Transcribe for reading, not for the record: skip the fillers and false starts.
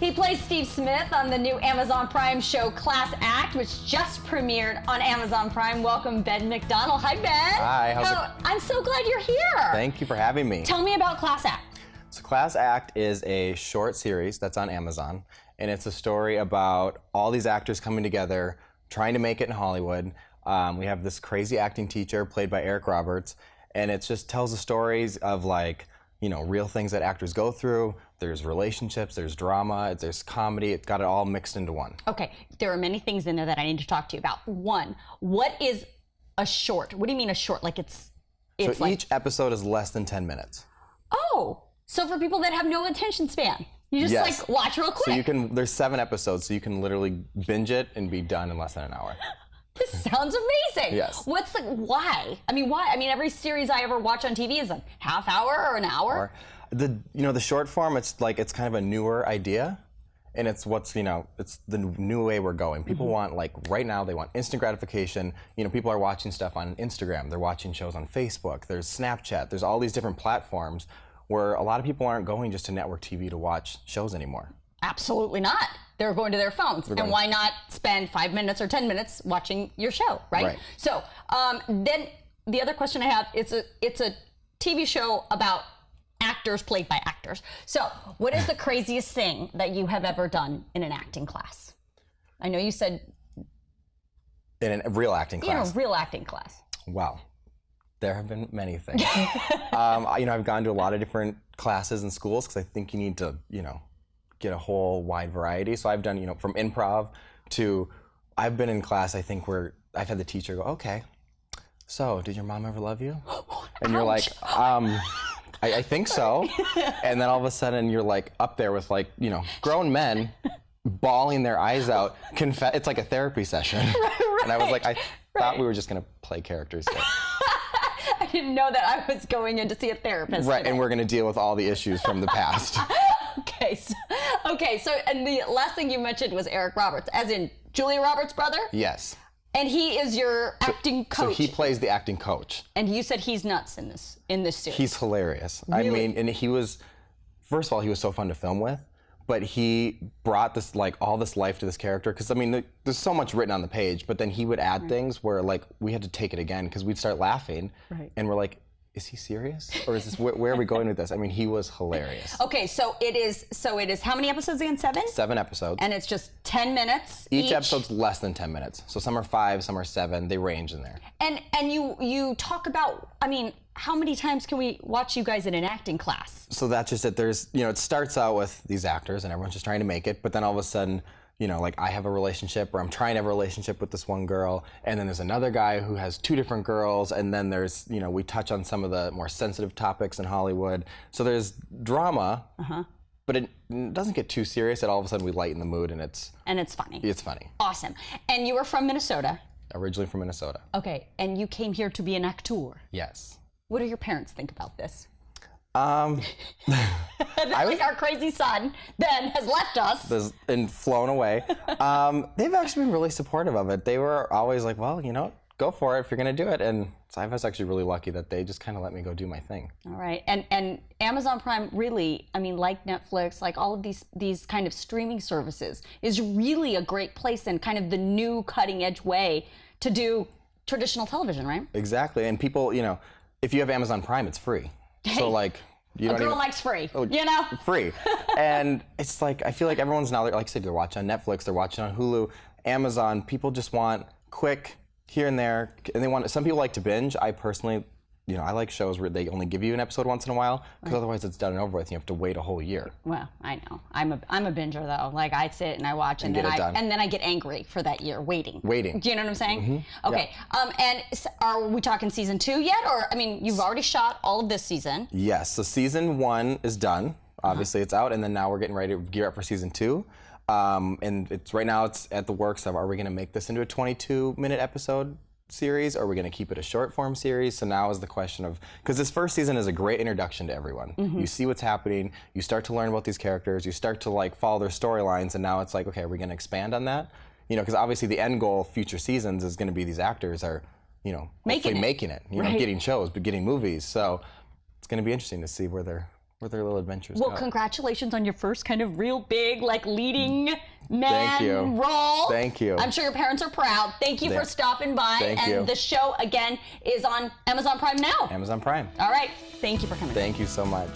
He plays Steve Smith on the new Amazon Prime show Class Act, which just premiered on Amazon Prime. Welcome, Ben McDonnell. Hi, Ben. Hi. I'm so glad you're here. Thank you for having me. Tell me about Class Act. So Class Act is a short series that's on Amazon, and it's a story about all these actors coming together, trying to make it in Hollywood. We have this crazy acting teacher played by Eric Roberts, and it just tells the stories of real things that actors go through. There's relationships, there's drama, there's comedy. It's got it all mixed into one. Okay, there are many things in there that I need to talk to you about. One, what is a short? What do you mean a short? So each episode is less than 10 minutes. Oh, so for people that have no attention span, you just watch real quick. So there's 7 episodes, so you can literally binge it and be done in less than an hour. This sounds amazing. Yes. Why? I mean, why? I mean, every series I ever watch on TV is a half hour or an hour. The short form, it's kind of a newer idea, and it's it's the new way we're going. People want, right now, they want instant gratification. People are watching stuff on Instagram. They're watching shows on Facebook. There's Snapchat. There's all these different platforms where a lot of people aren't going just to network TV to watch shows anymore. Absolutely not. They're going to their phones. And why not spend 5 minutes or 10 minutes watching your show, right? So then the other question I have, it's a TV show about actors played by actors. So what is the craziest thing that you have ever done in an acting class? I know you said... In a real acting class? In a real acting class. Wow. There have been many things. I've gone to a lot of different classes and schools because I think you need to, get a whole wide variety. So I've done, from improv to, I've been in class, I think, where I've had the teacher go, okay, so did your mom ever love you? And you're like, I think so. And then all of a sudden you're up there with grown men bawling their eyes out. It's like a therapy session. Right. And I was like, I thought we were just gonna play characters here. I didn't know that I was going in to see a therapist. Right, today. and we're gonna deal with all the issues from the past. Okay, so and the last thing you mentioned was Eric Roberts, as in Julia Roberts' brother? Yes. And he is your acting coach. So he plays the acting coach. And you said he's nuts in this series. He's hilarious. Really? I mean, and he was, first of all, he was so fun to film with, but he brought this all this life to this character. Because I mean, there's so much written on the page, but then he would add things where we had to take it again because we'd start laughing, and we're like, is he serious? Or is this, where are we going with this? I mean, he was hilarious. Okay, so it is how many episodes again? 7? 7 episodes. And it's just 10 minutes each episode's less than 10 minutes. So some are 5, some are 7. They range in there. And you talk about, I mean, how many times can we watch you guys in an acting class? So that's just it. There's, it starts out with these actors and everyone's just trying to make it, but then all of a sudden, I have a relationship, or I'm trying to have a relationship with this one girl, and then there's another guy who has 2 different girls, and then there's, we touch on some of the more sensitive topics in Hollywood. So there's drama, but it doesn't get too serious, and all of a sudden we lighten the mood, and it's funny. It's funny. Awesome. And you were from Minnesota? Originally from Minnesota. Okay, and you came here to be an actor? Yes. What do your parents think about this? Our crazy son, Ben, has left us. And flown away. They've actually been really supportive of it. They were always like, well, go for it if you're going to do it. And so I was actually really lucky that they just kind of let me go do my thing. All right. And Amazon Prime really, I mean, like Netflix, like all of these kind of streaming services, is really a great place and kind of the new cutting edge way to do traditional television, right? Exactly. And people, if you have Amazon Prime, it's free. So you don't likes free, free. And it's I feel like everyone's now, like I said, they're watching on Netflix, they're watching on Hulu, Amazon. People just want quick here and there, and some people like to binge. I personally, I like shows where they only give you an episode once in a while, because otherwise it's done and over with. You have to wait a whole year. Well, I know. I'm a binger though. I sit and I watch, and then I get angry for that year waiting. Do you know what I'm saying? Mm-hmm. Okay. Yeah. And are we talking season 2 yet, or I mean, you've already shot all of this season? Yes. So season 1 is done. Obviously, it's out, and then now we're getting ready to gear up for season 2. And right now it's at the works of, are we going to make this into a 22-minute episode series, or are we going to keep it a short form series? So now is the question of, because this first season is a great introduction to everyone. You see what's happening, you start to learn about these characters, you start to follow their storylines, and now it's okay, are we going to expand on that? Because obviously the end goal of future seasons is going to be these actors are, making it, getting shows, but getting movies. So it's going to be interesting to see where they're where their little adventures Well, go. congratulations on your first kind of real big, like, leading man Thank you. role. Thank you. I'm sure your parents are proud. Thank you for stopping by. Thank you. And the show, again, is on Amazon Prime now. Amazon Prime. All right. Thank you for coming. Thank you so much.